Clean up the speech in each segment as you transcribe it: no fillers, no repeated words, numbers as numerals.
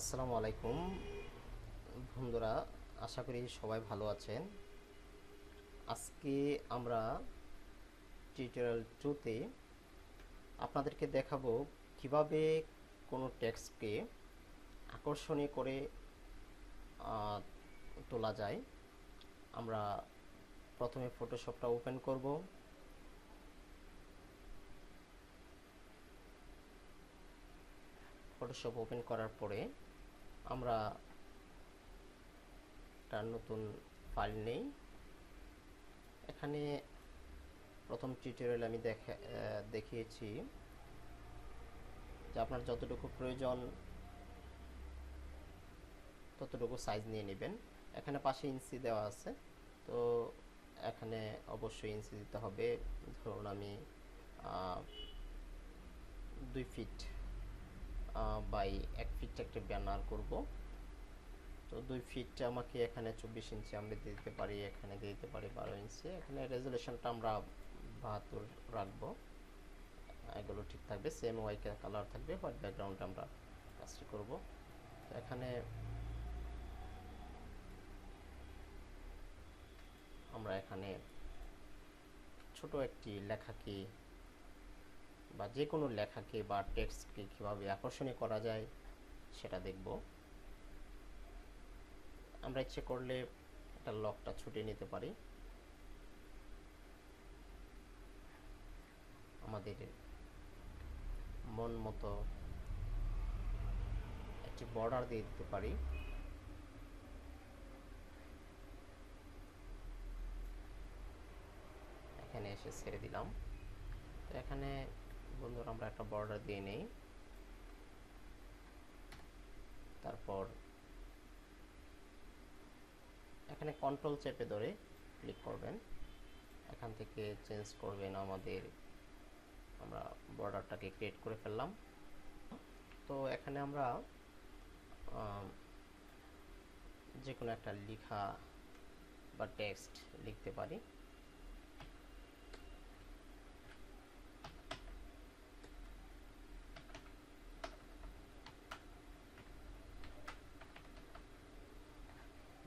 আসসালামু আলাইকুম বন্ধুরা, আশা করি সবাই ভালো আছেন। আজকে আমরা টিউটোরিয়াল 2তে আপনাদেরকে দেখাবো কিভাবে কোনো টেক্সটকে আকর্ষণীয় করে আহ, তোলা যায়। আমরা প্রথমে ফটোশপটা ওপেন করব। ফটোশপ ওপেন করার পরে আমরা একটা নতুন ফাইল নেই। এখানে প্রথম টিউটোরিয়াল আমি দেখিয়েছি যে আপনার যতটুকু প্রয়োজন ততটুকু সাইজ নিয়ে নেবেন। এখানে পাশে ইঞ্চি দেওয়া আছে, তো এখানে অবশ্যই ইঞ্চি দিতে হবে। ধরুন আমি 2 ফিট বাই 1 ফিট একটা ব্যানার করব। তো 2 ফিট আমাকে এখানে 24 ইঞ্চি আমরা দিয়ে দিতে পারি, এখানে দিয়ে দিতে পারি 12 ইঞ্চি। এখানে রেজুলেশনটা আমরা 72 রাখবো। এগুলো ঠিক থাকবে, সেম হোয়াইট কালার থাকবে, হোয়াইট ব্যাকগ্রাউন্ডে আমরা কাজটি করব। এখানে আমরা ছোট একটি লেখাকে বা যে কোনো লেখাকে বা টেক্সটকে কীভাবে আকর্ষণীয় করা যায় সেটা দেখব। আমরা ইচ্ছে করলে একটা লকটা ছুটিয়ে নিতে পারি, আমাদের মন মতো একটি বর্ডার দিয়ে দিতে পারি। এখানে এসে ছেড়ে দিলাম। তো এখানে বন্ধুরা আমরা একটা বর্ডার দিয়ে নেই। তারপর এখানে কন্ট্রোল চেপে ধরে ক্লিক করবেন, এখান থেকে চেঞ্জ করবেন। আমরা বর্ডারটাকে ক্রিয়েট করে ফেললাম। তো এখানে আমরা যে কোনো একটা লেখা বা টেক্সট লিখতে পারি।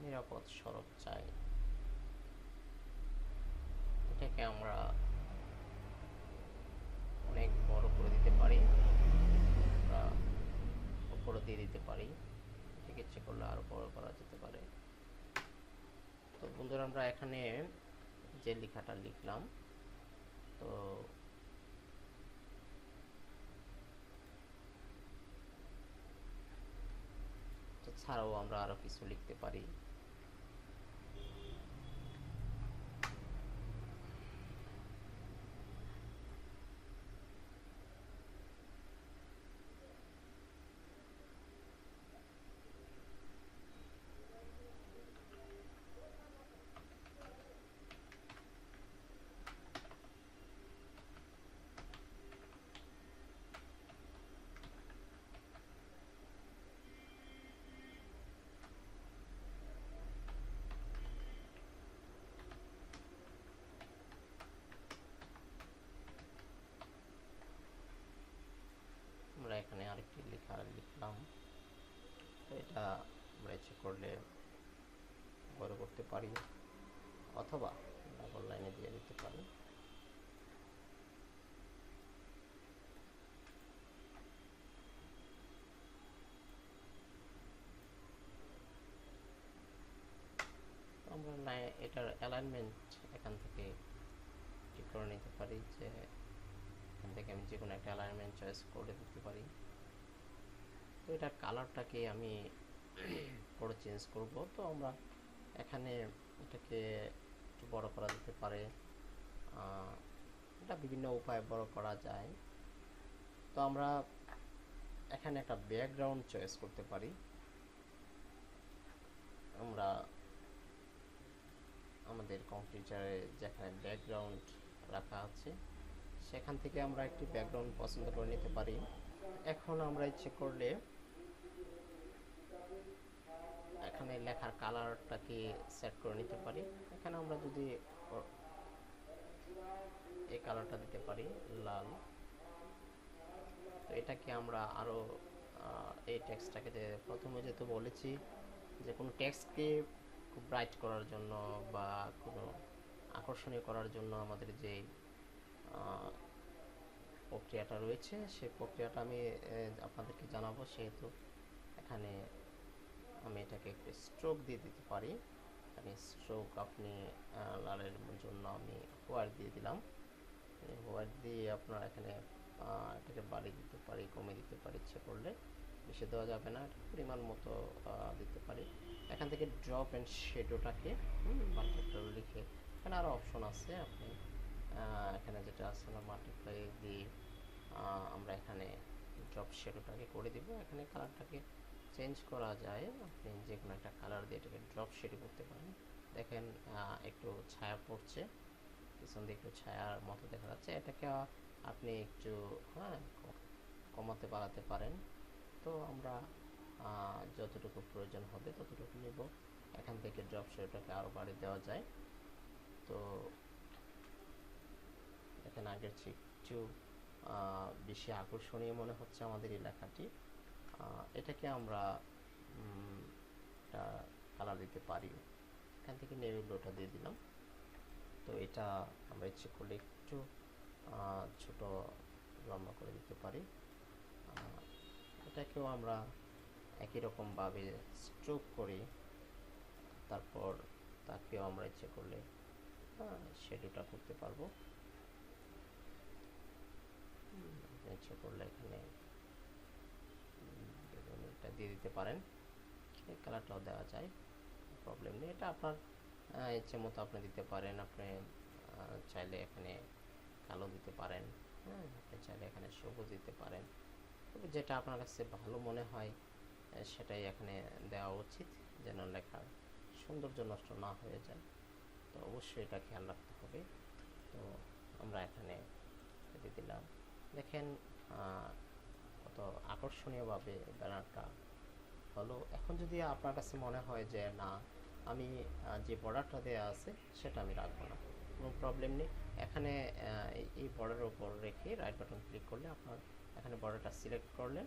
নিরাপদ সড়ক চাই, এটাকে আমরা অনেক বড় করে দিতে পারি, আমরা উপরে দিয়ে দিতে পারি। ঠিক ইচ্ছে করলে আরো বড় করা যেতে পারে। তো বন্ধুরা, আমরা এখানে যে লেখাটা লিখলাম, তো ছাড়াও আমরা আরো কিছু লিখতে পারি। আমরা এখানে আরেকটি লেখা লিখলাম। তো এটা আমরা ইচ্ছে করলে বড় করতে পারি অথবা ডাবল লাইনে দিয়ে দিতে পারি। আমরা এটার অ্যালাইনমেন্ট এখান থেকে ঠিক করে নিতে পারি, যে এখান থেকে আমি যে কোনো একটা অ্যালাইনমেন্ট চয়েস করে দিতে পারি। তো এটার কালারটাকে আমি পরে চেঞ্জ করব। তো আমরা এখানে এটাকে একটু বড় করা যেতে পারে, এটা বিভিন্ন উপায়ে বড় করা যায়। তো আমরা এখানে একটা ব্যাকগ্রাউন্ড চয়েস করতে পারি। আমরা আমাদের কম্পিউটারে যেখানে ব্যাকগ্রাউন্ড রাখা আছে সেখান থেকে আমরা একটি ব্যাকগ্রাউন্ড পছন্দ করে নিতে পারি। এখন আমরা ইচ্ছে করলে এখানে লেখার কালারটাকে সেট করে নিতে পারি। এখানে আমরা যদি এই কালারটা দিতে পারি লাল, তো এটাকে আমরা আরো এই টেক্সটটাকে প্রথমে যেহেতু বলেছি যে কোনো টেক্সটকে খুব ব্রাইট করার জন্য বা কোনো আকর্ষণীয় করার জন্য আমাদের যে প্রক্রিয়াটা রয়েছে সেই প্রক্রিয়াটা আমি আপনাদেরকে জানাবো। সেহেতু এখানে আমি এটাকে একটু স্ট্রোক দিয়ে দিতে পারি। আমি স্ট্রোক আপনি লালের জন্য আমি হোয়াইট দিয়ে দিলাম। হোয়াইট দিয়ে আপনার এখানে এটাকে বাড়িয়ে দিতে পারি, কমিয়ে দিতে পারি ইচ্ছে করলে। বেশি দেওয়া যাবে না, পরিমাণ মতো দিতে পারি। এখান থেকে ড্রপ অ্যান্ড শেডোটাকে মাল্টিপ্লাই লিখে, এখানে আরও অপশন আছে। আপনি এখানে যেটা আছে না মাল্টিপ্লাই দিয়ে আমরা এখানে ড্রপ শেডোটাকে করে দিব। এখানে কালারটাকে চেঞ্জ করা যায়, আপনি যে কোনো একটা কালার দিয়ে এটাকে ড্রপ শেডও করতে পারেন। দেখেন একটু ছায়া পড়ছে, পিছন দিয়ে একটু ছায়ার মতো দেখা যাচ্ছে। এটাকে আপনি একটু কমাতে বাড়াতে পারেন। তো আমরা যতটুকু প্রয়োজন হবে ততটুকু নেব। এখান থেকে ড্রপ শেডটাকে আরও বাড়িয়ে দেওয়া যায়। তো এখানে আগের চেয়ে একটু বেশি আকর্ষণীয় মনে হচ্ছে আমাদের এই লেখাটি। এটাকে আমরা একটা কালার দিতে পারি। এখান থেকে নেভি ব্লুটা দিয়ে দিলাম। তো এটা আমরা ইচ্ছে করলে একটু ছোট লম্বা করে দিতে পারি। এটাকেও আমরা একই রকমভাবে স্ট্রোক করি, তারপর তাকেও আমরা ইচ্ছে করলে শেডোটা করতে পারবো। ইচ্ছে করলে এখানে এটা দিয়ে দিতে পারেন, এই কালারটাও দেওয়া যায়, প্রবলেম নেই। এটা আপনার ইচ্ছে মতো আপনি দিতে পারেন। আপনি চাইলে এখানে কালো দিতে পারেন, আপনি চাইলে এখানে সবুজ দিতে পারেন। তবে যেটা আপনার কাছে ভালো মনে হয় সেটাই এখানে দেওয়া উচিত, যেন লেখার সৌন্দর্য নষ্ট না হয়ে যায়। তো অবশ্যই এটা খেয়াল রাখতে হবে। তো আমরা এখানে দিয়ে দিলাম। দেখেন কত আকর্ষণীয়ভাবে ব্যানারটা হলো। এখন যদি আপনার কাছে মনে হয় যে না, আমি যে বর্ডারটা দেওয়া আছে সেটা আমি রাখবো না, কোনো প্রবলেম নেই। এখানে এই বর্ডারের উপর রেখে রাইট বাটন ক্লিক করলে আপনার এখানে বর্ডারটা সিলেক্ট করলেন।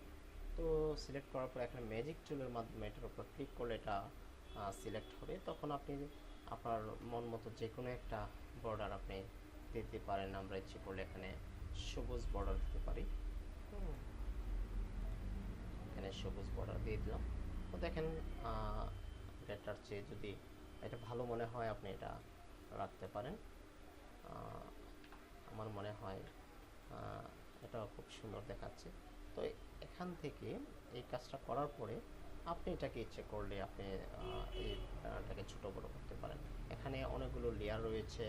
তো সিলেক্ট করার পর এখানে ম্যাজিক টুলের মাধ্যমে এটার উপর ক্লিক করলে এটা সিলেক্ট হবে। তখন আপনি আপনার মন মতো যে কোনো একটা বর্ডার আপনি দিতে পারেন। আমরা ইচ্ছে করলে এখানে সবুজ বর্ডার দিতে পারি। এখানে সবুজ বর্ডার দিয়ে দিলাম। তো দেখেন এটার চেয়ে যদি এটা ভালো মনে হয় আপনি এটা রাখতে পারেন। আমার মনে হয় এটা খুব সুন্দর দেখাচ্ছে। তো এখান থেকে এই কাজটা করার পরে আপনি এটাকে ইচ্ছে করলে আপনি এটাকে ছোটো বড়ো করতে পারেন। এখানে অনেকগুলো লেয়ার রয়েছে,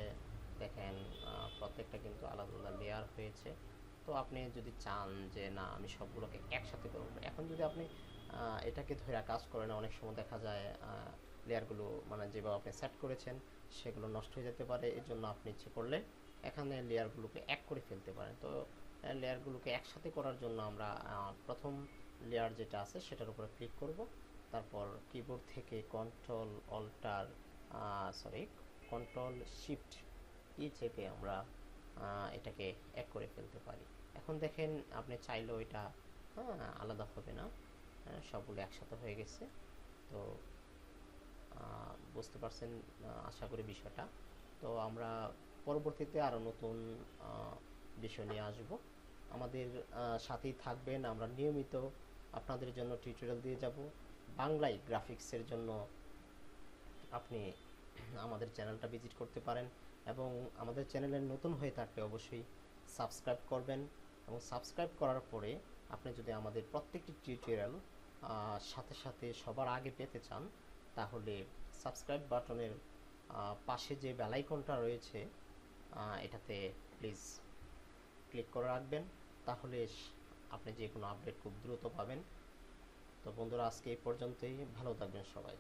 দেখেন প্রত্যেকটা কিন্তু আলাদা আলাদা লেয়ার হয়েছে। তো আপনি যদি চান যে না আমি সবগুলোকে একসাথে করব, এখন যদি আপনি এটাকে ধরে কাজ করেন, অনেক সময় দেখা যায় লেয়ারগুলো মানে যেভাবে আপনি সেট করেছেন সেগুলো নষ্ট হয়ে যেতে পারে। এর জন্য আপনি ইচ্ছে করলে এখানে লেয়ারগুলোকে এক করে ফেলতে পারেন। তো লেয়ারগুলোকে একসাথে করার জন্য আমরা প্রথম লেয়ার যেটা আছে সেটার উপরে ক্লিক করব। তারপর কিবোর্ড থেকে কন্ট্রোল শিফট চেপে আমরা এটাকে এক করে ফেলতে পারি। এখন দেখেন আপনি চাইলেও এটা আলাদা হবে না, সবগুলো একসাথে হয়ে গেছে। তো বুঝতে পারছেন আশা করি বিষয়টা। তো আমরা পরবর্তীতে আরও নতুন বিষয় নিয়ে আসব। আমাদের সাথেই থাকবেন। আমরা নিয়মিত আপনাদের জন্য টিউটোরিয়াল দিয়ে যাব। বাংলায় গ্রাফিক্সের জন্য আপনি আমাদের চ্যানেলটা ভিজিট করতে পারেন, এবং আমাদের চ্যানেলে নতুন হয়ে থাকলে অবশ্যই সাবস্ক্রাইব করবেন। এবং সাবস্ক্রাইব করার পরে আপনি যদি আমাদের প্রত্যেকটি টিউটোরিয়াল সাথে সাথে সবার আগে পেতে চান, তাহলে সাবস্ক্রাইব বাটনের পাশে যে বেল আইকনটা রয়েছে এটাতে প্লিজ ক্লিক করে রাখবেন। তাহলে আপনি যে কোনো আপডেট খুব দ্রুত পাবেন। তো বন্ধুরা, আজকে এই পর্যন্তই। ভালো থাকবেন সবাই।